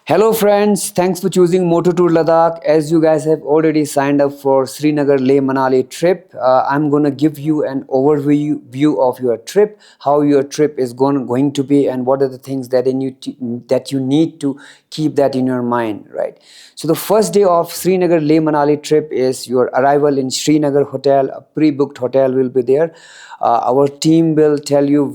Hello friends, thanks for choosing Mototour Ladakh. As you guys have already signed up for Srinagar Leh Manali trip, I'm gonna give you an overview view of your trip, how your trip is going to be, and what are the things that you need to keep that in your mind, right? So the first day of Srinagar Leh Manali trip is your arrival in Srinagar hotel. A pre-booked hotel will be there. Our team will tell you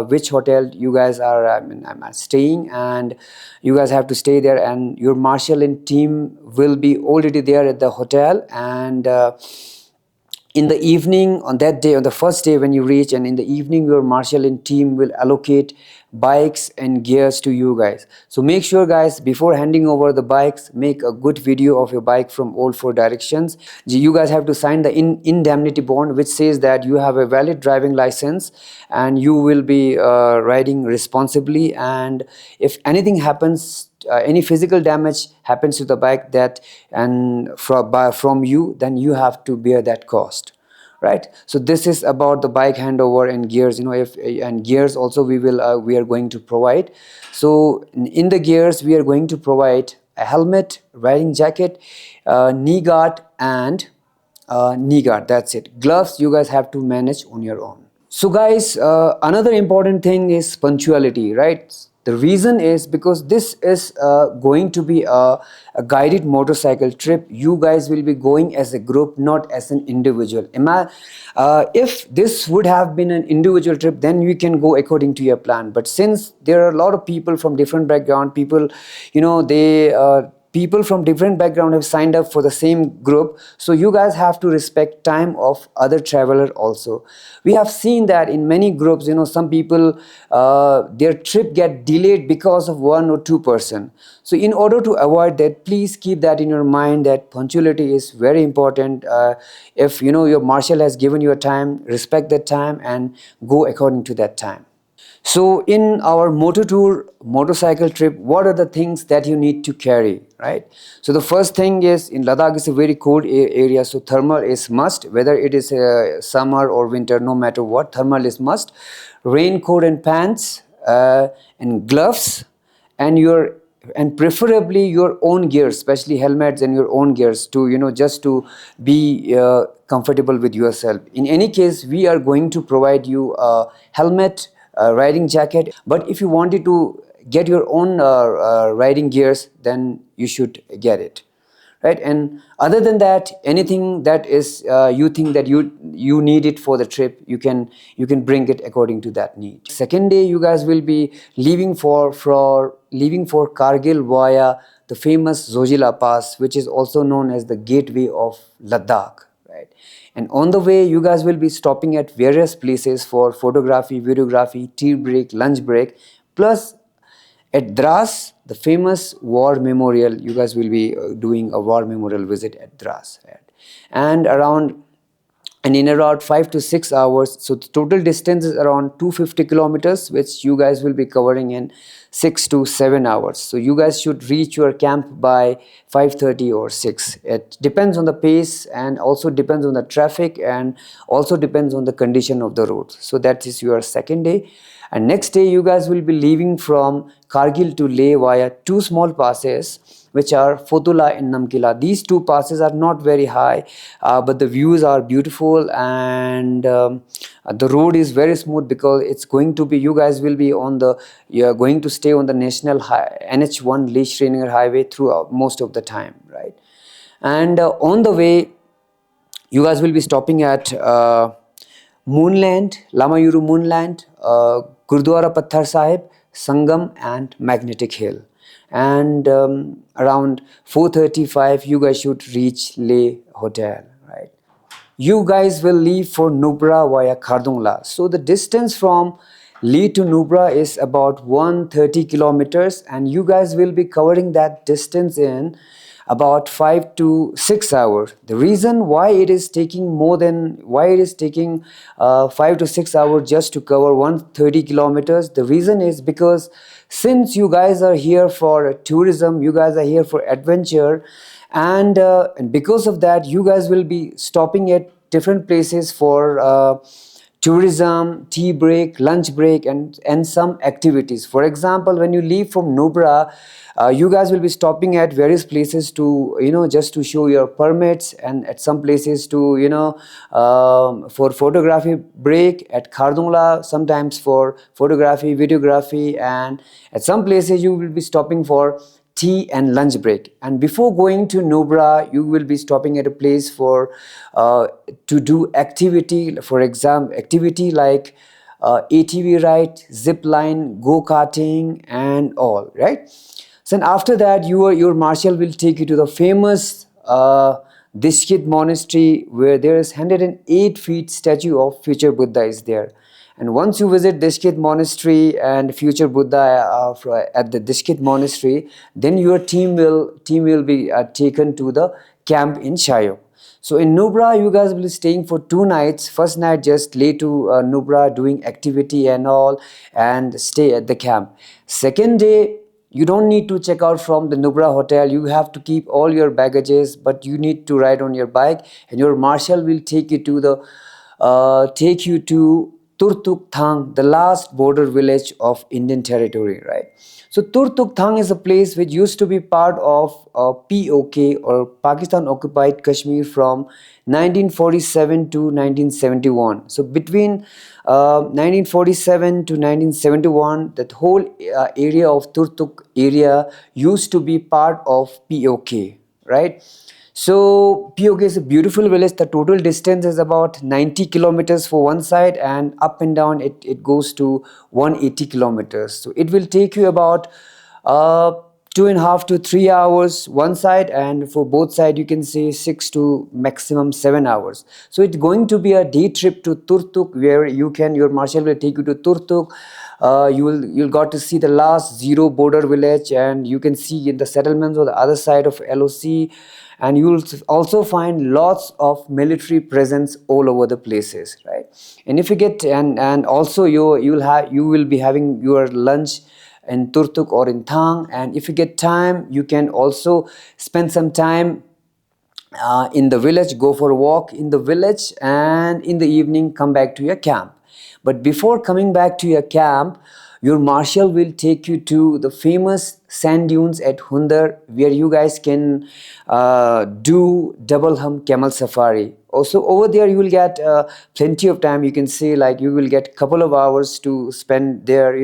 which hotel you guys are I'm staying, and you guys have to stay there, and your marshal and team will be already there at the hotel. And in the evening on that day, on the first day when you reach, and in the evening your marshal and team will allocate bikes and gears to you guys. So make sure guys, before handing over the bikes, make a good video of your bike from all four directions. You guys have to sign the indemnity bond, which says that you have a valid driving license and you will be riding responsibly, and if anything happens, any physical damage happens to the bike, that and from you, then you have to bear that cost, right? So this is about the bike handover and gears. If and gears also we are going to provide. So in the gears we are going to provide a helmet, riding jacket, knee guard, and knee guard. That's it. Gloves you guys have to manage on your own. So guys, another important thing is punctuality, right? The reason is because this is going to be a guided motorcycle trip. You guys will be going as a group, not as an individual. If this would have been an individual trip, then you can go according to your plan. But since there are a lot of people from different background, people from different background have signed up for the same group, so you guys have to respect time of other traveler also. We have seen that in many groups, some people, their trip get delayed because of one or two person. So in order to avoid that, please keep that in your mind, that punctuality is very important. If your marshal has given you a time, respect that time and go according to that time. So in our motor tour motorcycle trip, what are the things that you need to carry, right? So the first thing is, in Ladakh is a very cold area, so thermal is must, whether it is summer or winter, no matter what, thermal is must. Raincoat and pants, and gloves, and preferably your own gear, especially helmets and your own gears, to just to be comfortable with yourself. In any case, we are going to provide you a helmet, a riding jacket, but if you wanted to get your own riding gears, then you should get it, right? And other than that, anything that is you think that you need it for the trip, you can bring it according to that need. Second day, you guys will be leaving for Kargil via the famous Zojila Pass, which is also known as the gateway of Ladakh, right? And on the way, you guys will be stopping at various places for photography, videography, tea break, lunch break, plus at Dras, the famous war memorial. You guys will be doing a war memorial visit at Dras, right? and around and in around 5 to 6 hours. So the total distance is around 250 kilometers, which you guys will be covering in 6 to 7 hours. So you guys should reach your camp by 5:30 or 6. It depends on the pace, and also depends on the traffic, and also depends on the condition of the road. So that is your second day. And next day, you guys will be leaving from Kargil to Leh via two small passes, which are Fotula and Namkila. These two passes are not very high, but the views are beautiful, and the road is very smooth, because it's going to be, you guys will be you're going to stay on the national NH1 Leh Srinagar highway throughout most of the time, right? And on the way, you guys will be stopping at Moonland, Lamayuru Moonland, Gurdwara Patthar Sahib, Sangam, and Magnetic Hill. And around 4:35, you guys should reach Leh Hotel, right? You guys will leave for Nubra via Khardungla. So the distance from Leh to Nubra is about 130 kilometers, and you guys will be covering that distance in about 5 to 6 hours. The reason why it is taking 5 to 6 hours just to cover 130 kilometers, the reason is because since you guys are here for tourism, you guys are here for adventure, and because of that, you guys will be stopping at different places for tourism, tea break, lunch break, and some activities. For example, when you leave from Nubra, you guys will be stopping at various places to, just to show your permits, and at some places to, for photography break at Khardungla, sometimes for photography, videography, and at some places you will be stopping for tea and lunch break. And before going to Nubra, you will be stopping at a place for to do activity. For example, activity like ATV ride, zip line, go karting, and all, right? So, and after that, your marshal will take you to the famous Dishkit monastery, where there is 108 feet statue of future Buddha is there. And once you visit Dishkit monastery and future Buddha at the Dishkit monastery, then your team will be taken to the camp in Shayok. So in Nubra, you guys will be staying for 2 nights. First night, just lay to Nubra, doing activity and all, and stay at the camp. Second day, you don't need to check out from the Nubra hotel. You have to keep all your baggages, but you need to ride on your bike, and your marshal will take you to Turtuk Thang, the last border village of Indian territory, right? So Turtuk Thang is a place which used to be part of POK, or Pakistan occupied Kashmir, from 1947 to 1971. So between 1947 to 1971, that whole area of Turtuk area used to be part of POK, right? So POK is a beautiful village. The total distance is about 90 kilometers for one side, and up and down it goes to 180 kilometers. So it will take you about uh, 2.5 to 3 hours one side, and for both side you can say 6 to maximum 7 hours. So it's going to be a day trip to Turtuk, where your marshal will take you to Turtuk. You'll got to see the last zero border village, and you can see in the settlements on the other side of LOC, and you will also find lots of military presence all over the places, right? And if you get, and also you will be having your lunch in Turtuk or in Thang, and if you get time, you can also spend some time in the village, go for a walk in the village, and in the evening come back to your camp. But before coming back to your camp, your marshal will take you to the famous sand dunes at Hundar, where you guys can do double hump camel safari. Also over there you will get plenty of time. You can say, like, you will get couple of hours to spend there.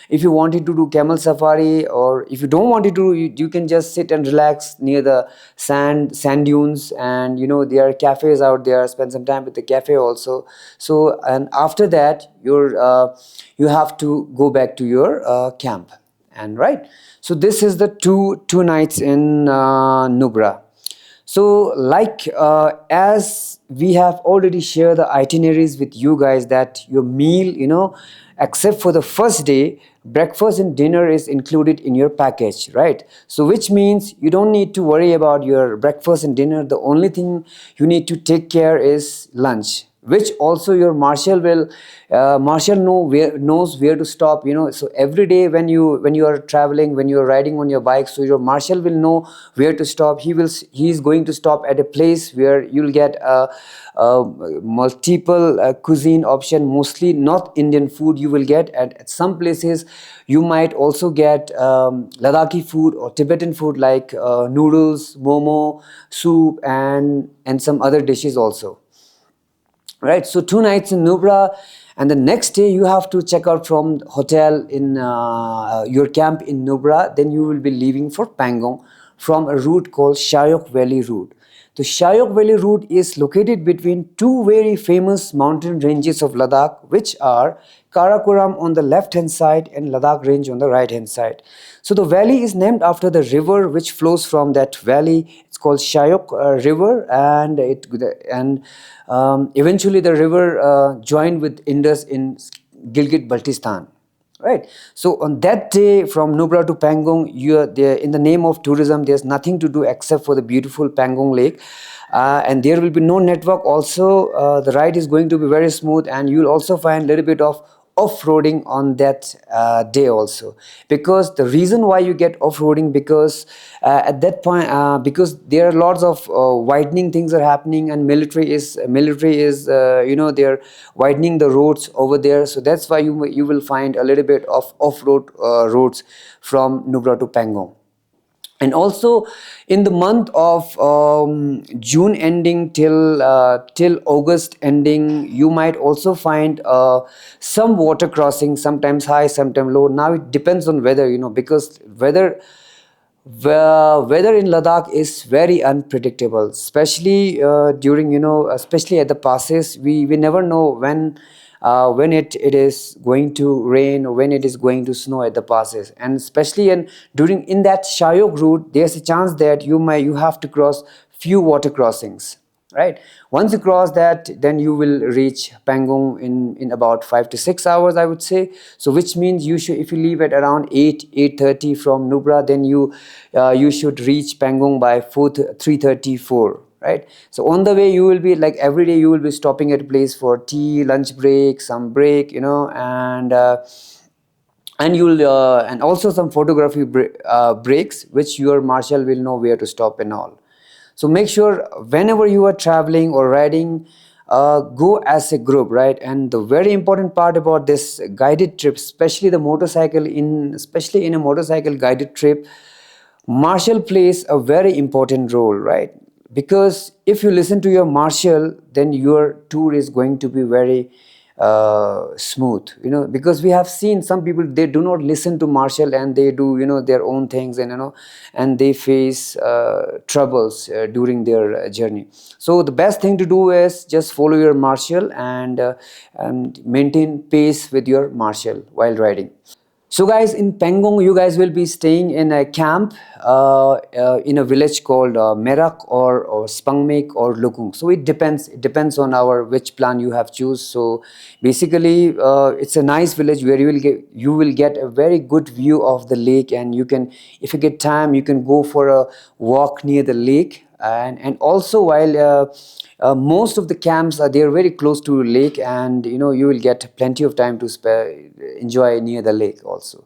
If you wanted to do camel safari, or if you don't want to do, you can just sit and relax near the sand dunes, and there are cafes out there. Spend some time with the cafe also. So, and after that, you have to go back to your camp, and right. So this is the two nights in Nubra. So, like, as we have already shared the itineraries with you guys, that your meal, except for the first day, breakfast and dinner is included in your package, right? So which means you don't need to worry about your breakfast and dinner. The only thing you need to take care is lunch, which also your marshal knows where to stop. So every day when you are traveling, when you are riding on your bike, so your marshal will know where to stop. He is going to stop at a place where you'll get a multiple cuisine option, mostly North Indian food you will get. And at some places you might also get Ladakhi food or Tibetan food, like noodles, momo, soup, and some other dishes also, right? So 2 nights in Nubra, and the next day you have to check out from hotel in your camp in Nubra. Then you will be leaving for Pangong from a route called Shayok Valley route. The Shayok Valley route is located between two very famous mountain ranges of Ladakh, which are Karakoram on the left hand side and Ladakh range on the right hand side. So the valley is named after the river which flows from that valley. It's called Shayok River, and eventually the river joined with Indus in Gilgit Baltistan. Right. So on that day from Nubra to Pangong, you are there in the name of tourism. There's nothing to do except for the beautiful Pangong Lake, and there will be no network. Also, the ride is going to be very smooth, and you'll also find a little bit of off-roading on that day also. Because the reason why you get off-roading, because at that point, because there are lots of widening things are happening, and military is they're widening the roads over there. So that's why you will find a little bit of off-road roads from Nubra to Pangong. And also in the month of June ending till August ending, you might also find some water crossing, sometimes high, sometimes low. Now it depends on weather, because weather in Ladakh is very unpredictable, especially during, especially at the passes. We never know when it is going to rain or when it is going to snow at the passes. And especially in that Shayok route, there's a chance that you have to cross few water crossings, right? Once you cross that, then you will reach Pangong in about 5 to 6 hours, I would say. So which means you should, if you leave at around 8:30 from Nubra, then you should reach Pangong by 3:34, right? So on the way, you will be like, every day you will be stopping at a place for tea, lunch break, some break, and you'll and also some photography breaks, which your marshal will know where to stop and all. So make sure whenever you are traveling or riding, go as a group, right? And the very important part about this guided trip, especially in a motorcycle guided trip, marshal plays a very important role, right? Because if you listen to your marshal, then your tour is going to be very smooth, because we have seen some people, they do not listen to marshal, and they do their own things, and they face troubles during their journey. So the best thing to do is just follow your marshal, and maintain pace with your marshal while riding. So guys, in Pangong, you guys will be staying in a camp in a village called Merak or Spangmek or Lukung. So it depends. It depends on which plan you have choose. So basically, it's a nice village where you will get a very good view of the lake, and you can, if you get time, you can go for a walk near the lake. And also, while most of the camps are, they're very close to lake, and you will get plenty of time to enjoy near the lake also.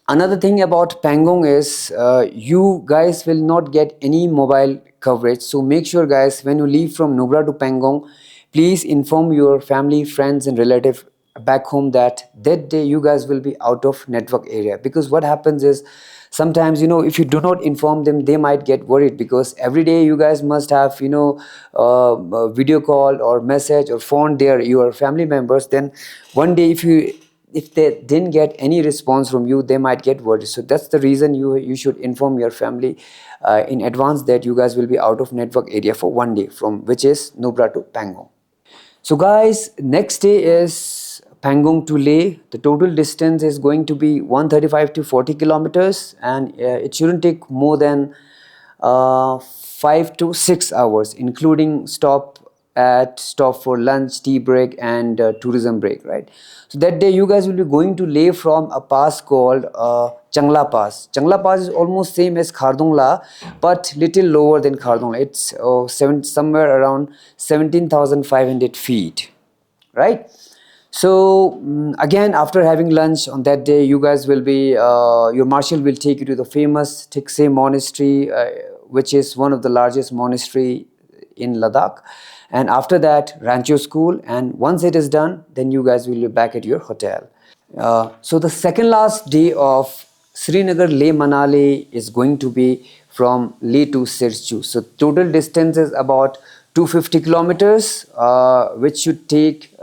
Another thing about Pangong is you guys will not get any mobile coverage. So make sure, guys, when you leave from Nubra to Pangong, please inform your family, friends, and relative back home that day you guys will be out of network area. Because what happens is, sometimes if you do not inform them, they might get worried, because every day you guys must have video call or message or phone your family members. Then one day, if they didn't get any response from you, they might get worried. So that's the reason you should inform your family in advance that you guys will be out of network area for one day, from which is Nubra to Pangong. So guys, next day is Pangong to Leh. The total distance is going to be 135 to 40 kilometers, and it shouldn't take more than 5 to 6 hours, including stop for lunch, tea break, and tourism break, right? So that day you guys will be going to Leh from a pass called Changla Pass. Changla Pass is almost same as Khardungla, but little lower than Khardungla. It's somewhere around 17,500 feet, right? So again, after having lunch on that day, you guys will be your marshal will take you to the famous Tikse monastery, which is one of the largest monastery in Ladakh. And after that, Rancho school. And once it is done, then you guys will be back at your hotel. So the second last day of Srinagar Leh Manali is going to be from Leh to Sirchu. So total distance is about 250 kilometers, which should take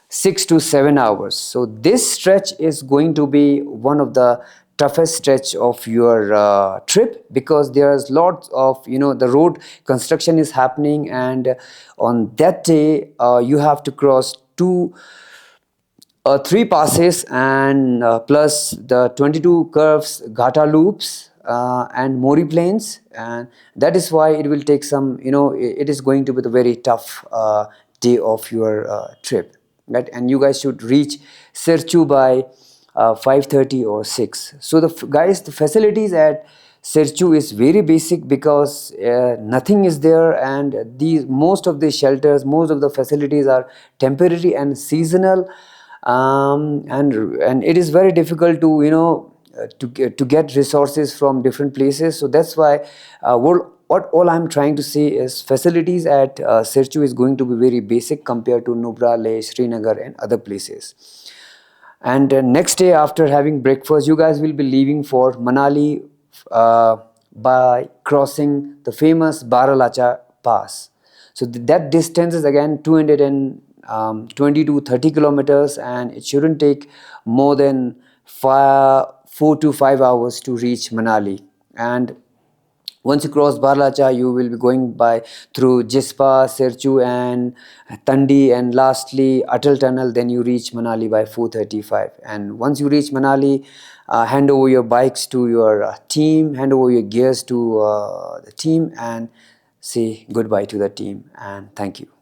6 to 7 hours. So this stretch is going to be one of the toughest stretch of your trip, because there's lots of the road construction is happening, and on that day you have to cross three passes, and plus the 22 curves, Ghata loops, and Mori plains, and that is why it will take some, it is going to be the very tough day of your trip, right? And you guys should reach Sirchu by 5:30 or 6. So guys, the facilities at Sirchu is very basic, because nothing is there, and most of the shelters, most of the facilities are temporary and seasonal. And it is very difficult to to get resources from different places. So that's why what all I'm trying to say is facilities at Serchu is going to be very basic compared to Nubra, Leh, Srinagar and other places. And next day, after having breakfast, you guys will be leaving for Manali uh, by crossing the famous Baralacha Pass. So that distance is again 220 to 30 kilometers, and it shouldn't take more than 4 to 5 hours to reach Manali. And once you cross Barlacha, you will be going by through Jispa, Serchu, and Tandi, and lastly Atal Tunnel. Then you reach Manali by 4:35. And once you reach Manali, hand over your bikes to your team, hand over your gears to the team, and say goodbye to the team. And thank you.